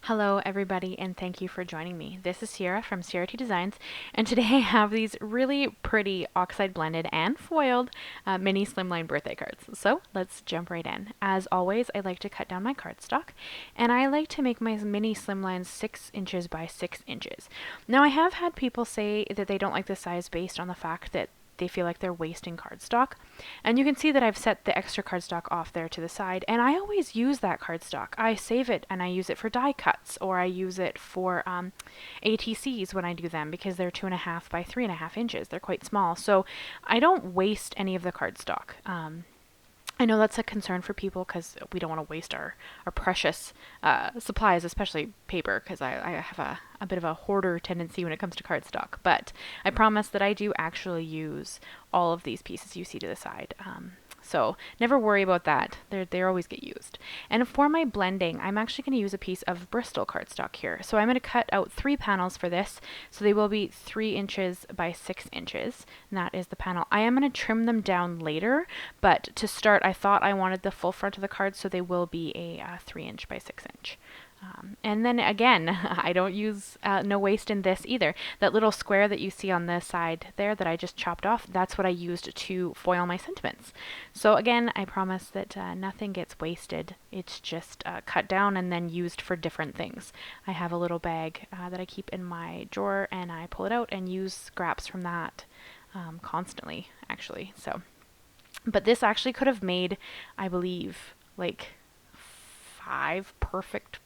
Hello everybody and thank you for joining me. This is Sierra from Sierra T Designs, and today I have these really pretty oxide blended and foiled mini Slimline birthday cards. So let's jump right in. As always, I like to cut down my cardstock, and I like to make my mini Slimlines 6 inches by 6 inches. Now I have had people say that they don't like the size based on the fact that they feel like they're wasting cardstock. And you can see that I've set the extra cardstock off there to the side, and I always use that cardstock. I save it and I use it for die cuts, or I use it for ATCs when I do them because they're 2.5 by 3.5 inches. They're quite small, so I don't waste any of the cardstock. I know that's a concern for people because we don't want to waste our precious supplies, especially paper, because I have a bit of a hoarder tendency when it comes to cardstock. But I promise that I do actually use all of these pieces you see to the side. So never worry about that. They always get used. And for my blending, I'm actually going to use a piece of Bristol cardstock here. So I'm going to cut out 3 panels for this. So they will be 3 inches by 6 inches. And that is the panel. I am going to trim them down later, but to start, I thought I wanted the full front of the card, so they will be a 3 inch by 6 inch. And then again, I don't use no waste in this either. That little square that you see on the side there that I just chopped off, that's what I used to foil my sentiments. So again, I promise that nothing gets wasted. It's just cut down and then used for different things. I have a little bag that I keep in my drawer, and I pull it out and use scraps from that constantly, actually. So, but this actually could have made, I believe, like 5 perfect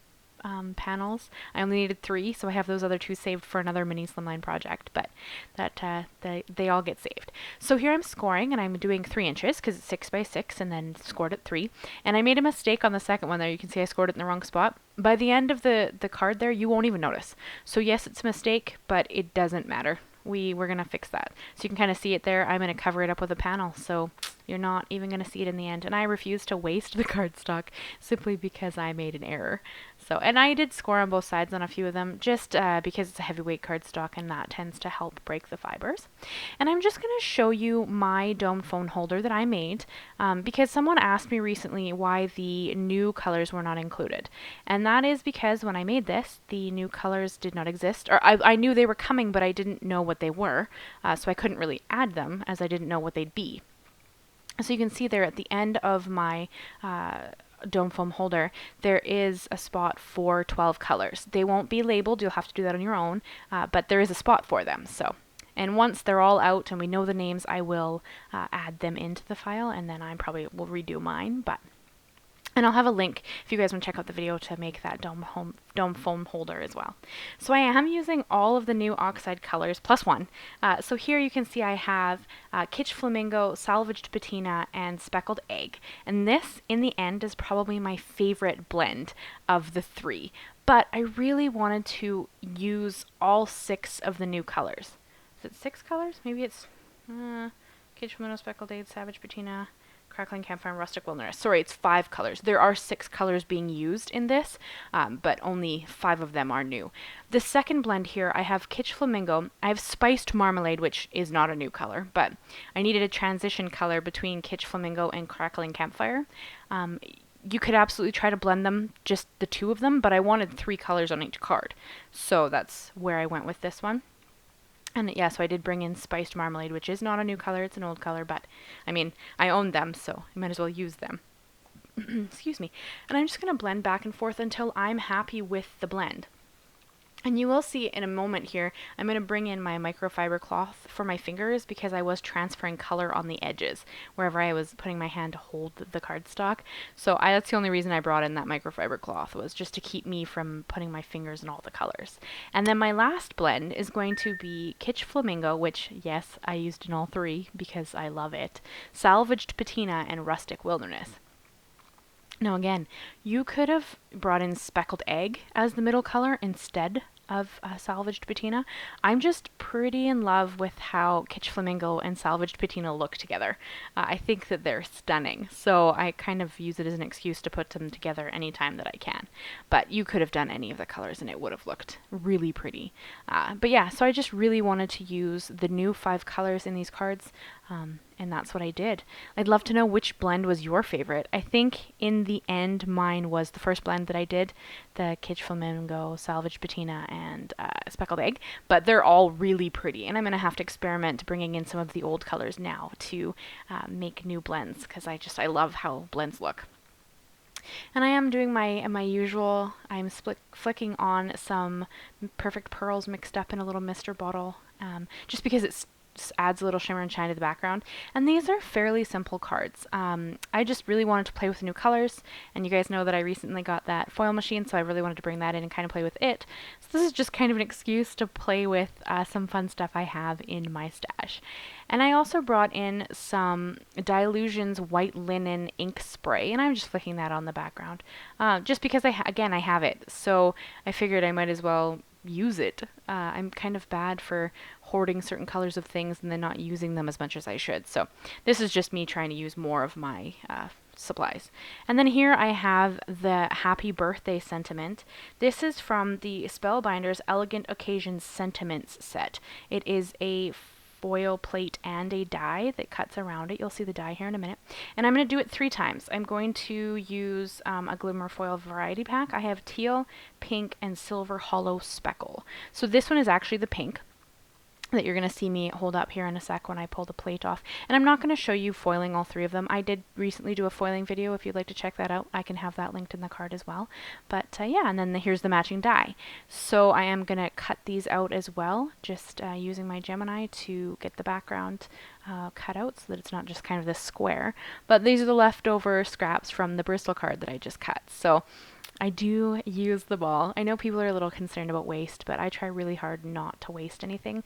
panels. I only needed 3, so I have those other 2 saved for another mini Slimline project, but that they all get saved. So here I'm scoring, and I'm doing 3 inches because it's 6 by 6 and then scored at 3. And I made a mistake on the second one there. You can see I scored it in the wrong spot. By the end of the card there, you won't even notice. So yes, it's a mistake, but it doesn't matter. We're going to fix that. So you can kind of see it there. I'm going to cover it up with a panel, so you're not even going to see it in the end. And I refuse to waste the cardstock simply because I made an error. So, and I did score on both sides on a few of them, just because it's a heavyweight cardstock and that tends to help break the fibers. And I'm just going to show you my dome phone holder that I made because someone asked me recently why the new colors were not included. And that is because when I made this, the new colors did not exist. Or I knew they were coming, but I didn't know what they were, so I couldn't really add them as I didn't know what they'd be. So you can see there at the end of my dome foam holder, there is a spot for 12 colors. They won't be labeled, you'll have to do that on your own, but there is a spot for them. So, and once they're all out and we know the names, I will add them into the file, and then I probably will redo mine. And I'll have a link if you guys want to check out the video to make that dome foam holder as well. So I am using all of the new Oxide colors plus 1. So here you can see I have Kitsch Flamingo, Salvaged Patina, and Speckled Egg. And this, in the end, is probably my favorite blend of the 3. But I really wanted to use all 6 of the new colors. Is it 6 colors? Maybe it's Kitsch Flamingo, Speckled Egg, Salvaged Patina, Crackling, Campfire, and Rustic Wilderness. Sorry, it's 5 colors. There are 6 colors being used in this, but only 5 of them are new. The second blend here, I have Kitsch Flamingo. I have Spiced Marmalade, which is not a new color, but I needed a transition color between Kitsch Flamingo and Crackling Campfire. You could absolutely try to blend them, just the 2 of them, but I wanted 3 colors on each card. So that's where I went with this one. And yeah, so I did bring in Spiced Marmalade, which is not a new color, it's an old color, but I mean, I own them, so I might as well use them. Excuse me. And I'm just going to blend back and forth until I'm happy with the blend. And you will see in a moment here, I'm going to bring in my microfiber cloth for my fingers because I was transferring color on the edges wherever I was putting my hand to hold the cardstock. So that's the only reason I brought in that microfiber cloth, was just to keep me from putting my fingers in all the colors. And then my last blend is going to be Kitsch Flamingo, which, yes, I used in all 3 because I love it, Salvaged Patina, and Rustic Wilderness. Now again, you could have brought in Speckled Egg as the middle color instead of Salvaged Patina. I'm just pretty in love with how Kitsch Flamingo and Salvaged Patina look together. I think that they're stunning, so I kind of use it as an excuse to put them together anytime that I can. But you could have done any of the colors and it would have looked really pretty. But yeah, so I just really wanted to use the new 5 colors in these cards. And that's what I did. I'd love to know which blend was your favorite. I think in the end mine was the first blend blend that I did, the Kitsch, Flamingo, Salvaged, Patina, and Speckled Egg, but they're all really pretty, and I'm going to have to experiment bringing in some of the old colors now to make new blends, because I love how blends look. And I am doing my usual, I'm flicking on some Perfect Pearls mixed up in a little mister bottle, just because it adds a little shimmer and shine to the background. And these are fairly simple cards. I just really wanted to play with new colors, and you guys know that I recently got that foil machine, so I really wanted to bring that in and kind of play with it. So this is just kind of an excuse to play with some fun stuff I have in my stash. And I also brought in some Dylusions white linen ink spray, and I'm just flicking that on the background, just because again I have it, so I figured I might as well use it. I'm kind of bad for hoarding certain colors of things and then not using them as much as I should. So this is just me trying to use more of my supplies. And then here I have the Happy Birthday sentiment. This is from the Spellbinders Elegant Occasions Sentiments set. It is a foil plate and a die that cuts around it. You'll see the die here in a minute. And I'm going to do it 3 times. I'm going to use a Glimmer foil variety pack. I have teal, pink, and silver hollow speckle. So this one is actually the pink that you're going to see me hold up here in a sec when I pull the plate off. And I'm not going to show you foiling all 3 of them. I did recently do a foiling video. If you'd like to check that out, I can have that linked in the card as well. But yeah, and then here's the matching die. So I am going to cut these out as well, just using my Gemini to get the background cut out so that it's not just kind of this square. But these are the leftover scraps from the Bristol card that I just cut. So I do use the ball. I know people are a little concerned about waste, but I try really hard not to waste anything.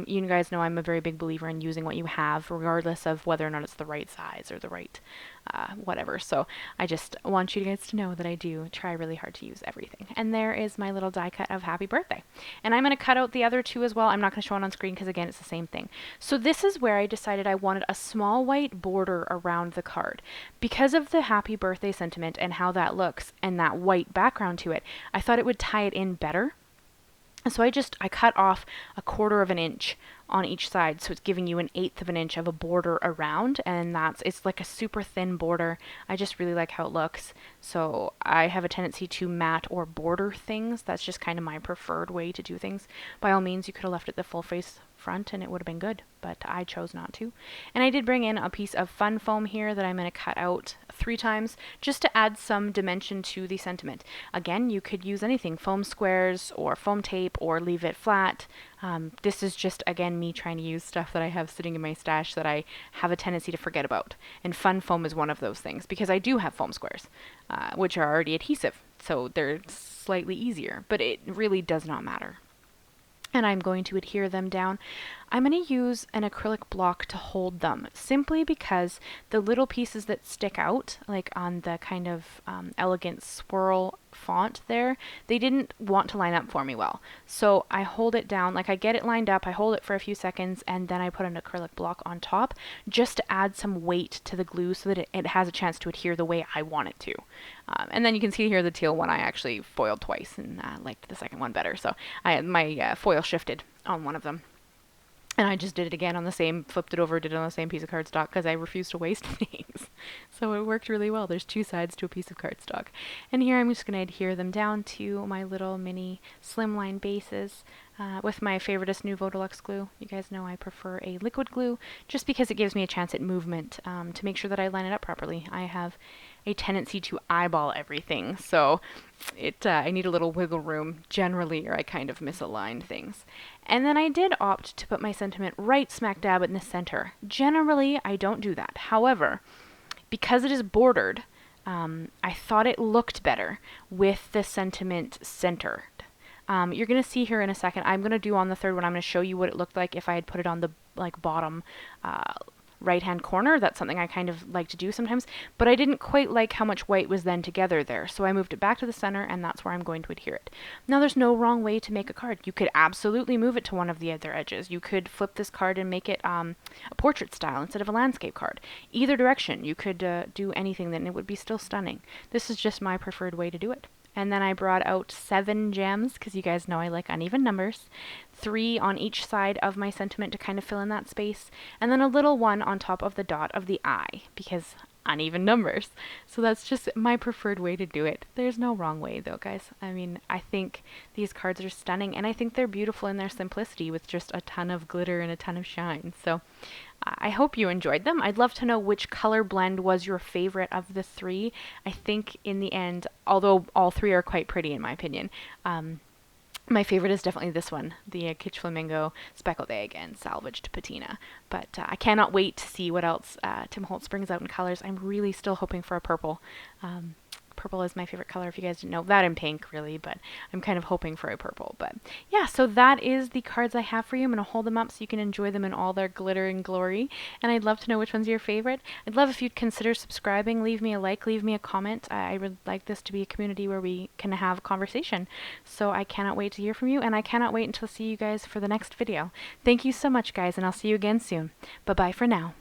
You guys know I'm a very big believer in using what you have, regardless of whether or not it's the right size or the right whatever. So I just want you guys to know that I do try really hard to use everything. And there is my little die cut of Happy Birthday. And I'm going to cut out the other 2 as well. I'm not going to show it on screen because, again, it's the same thing. So this is where I decided I wanted a small white border around the card. Because of the Happy Birthday sentiment and how that looks and that white background to it, I thought it would tie it in better. So I cut off 1/4 of an inch on each side, so it's giving you 1/8 of an inch of a border around, and it's like a super thin border. I just really like how it looks. So I have a tendency to mat or border things. That's just kind of my preferred way to do things. By all means, you could have left it the full face front and it would have been good, but I chose not to. And I did bring in a piece of fun foam here that I'm going to cut out 3 times just to add some dimension to the sentiment. Again, you could use anything, foam squares or foam tape, or leave it flat. This is just, again, me trying to use stuff that I have sitting in my stash that I have a tendency to forget about. And fun foam is one of those things, because I do have foam squares, which are already adhesive, so they're slightly easier, but it really does not matter. And I'm going to adhere them down. I'm going to use an acrylic block to hold them, simply because the little pieces that stick out, like on the kind of elegant swirl font there, they didn't want to line up for me well. So I hold it down, like I get it lined up, I hold it for a few seconds, and then I put an acrylic block on top just to add some weight to the glue so that it has a chance to adhere the way I want it to. And then you can see here the teal one I actually foiled twice and liked the second one better. So my foil shifted on one of them. And I just did it again on the same, flipped it over, did it on the same piece of cardstock because I refuse to waste things. So it worked really well. There's 2 sides to a piece of cardstock. And here I'm just going to adhere them down to my little mini Slimline bases with my favoriteest Nuvo Deluxe glue. You guys know I prefer a liquid glue just because it gives me a chance at movement to make sure that I line it up properly. I have a tendency to eyeball everything, so I need a little wiggle room generally, or I kind of misalign things. And then I did opt to put my sentiment right smack dab in the center. Generally, I don't do that. However, because it is bordered, I thought it looked better with the sentiment centered. You're going to see here in a second, I'm going to do on the 3rd one, I'm going to show you what it looked like if I had put it on the bottom right hand corner. That's something I kind of like to do sometimes, but I didn't quite like how much white was then together there, so I moved it back to the center, and that's where I'm going to adhere it. Now, there's no wrong way to make a card. You could absolutely move it to one of the other edges. You could flip this card and make it a portrait style instead of a landscape card. Either direction, you could do anything, then it would be still stunning. This is just my preferred way to do it. And then I brought out 7 gems, because you guys know I like uneven numbers. 3 on each side of my sentiment to kind of fill in that space. And then a little one on top of the dot of the eye, because uneven numbers. So that's just my preferred way to do it. There's no wrong way though, guys. I mean, I think these cards are stunning, and I think they're beautiful in their simplicity with just a ton of glitter and a ton of shine. So I hope you enjoyed them. I'd love to know which color blend was your favorite of the three. I think in the end, although all three are quite pretty in my opinion, my favorite is definitely this one, the Kitsch Flamingo, Speckled Egg, and Salvaged Patina. But I cannot wait to see what else Tim Holtz brings out in colors. I'm really still hoping for a purple. Purple is my favorite color, if you guys didn't know. That and pink, really, but I'm kind of hoping for a purple. But yeah, so that is the cards I have for you. I'm going to hold them up so you can enjoy them in all their glitter and glory. And I'd love to know which one's your favorite. I'd love if you'd consider subscribing. Leave me a like, leave me a comment. I would like this to be a community where we can have a conversation. So I cannot wait to hear from you, and I cannot wait until I see you guys for the next video. Thank you so much, guys, and I'll see you again soon. Bye-bye for now.